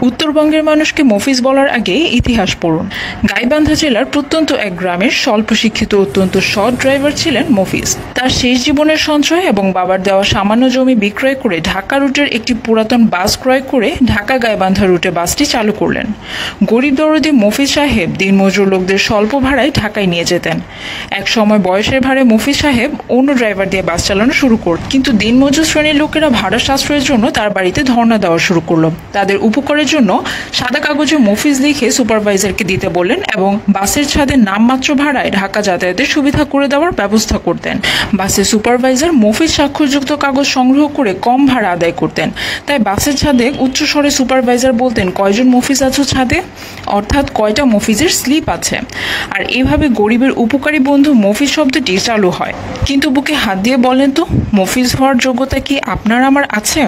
উত্তরবঙ্গের মানুষকে মফিজ বলার আগে ইতিহাস পড়ুন। গাইবান্ধা জেলার প্রত্যন্ত এক গ্রামের স্বল্প শিক্ষিত অত্যন্ত সৎ ড্রাইভার ছিলেন মফিজ। তার শেষ জীবনের সঞ্চয় এবং বাবার দেওয়া সামান্য জমি বিক্রয় করে ঢাকা রুটের একটি পুরাতন বাস ক্রয় করে ঢাকা গাইবান্ধা রুটে বাসটি চালু করলেন। গরিব দরদি মফিজ সাহেব দিনমজুর লোকদের স্বল্প ভাড়ায় ঢাকায় নিয়ে যেতেন। এক সময় বয়সের ভারে মফিজ সাহেব অন্য ড্রাইভার দিয়ে বাস চালানো শুরু করল, কিন্তু দিনমজুর শ্রেণীর লোকেরা ভাড়া সাশ্রয়ের জন্য তার বাড়িতে ধর্ণা দেওয়া শুরু করলো। তাদের উপকারের জন্য সাদা কাগজে মফিজ লিখে সুপারভাইজারকে দিতে বললেন এবং বাসের ছাদে নামমাত্র ভাড়ায় ঢাকা যাতায়াতের সুবিধা করে দেওয়ার ব্যবস্থা করতেন। বাসের সুপারভাইজার মফিজ স্বাক্ষরযুক্ত কাগজ সংগ্রহ করে কম ভাড়া আদায় করতেন। তাই বাসের ছাদে উচ্চস্বরে সুপারভাইজার বলতেন, কয়জন মফিজ আছো ছাদে, অর্থাৎ কয়টা মফিজের স্লিপ আছে। আর এভাবে গরিবের উপকারী বন্ধু মফিজ শব্দটি চালু হয়। কিন্তু বুকে হাত দিয়ে বলেন তো, মফিজ হওয়ার যোগ্যতা কি আপনার আমার আছে?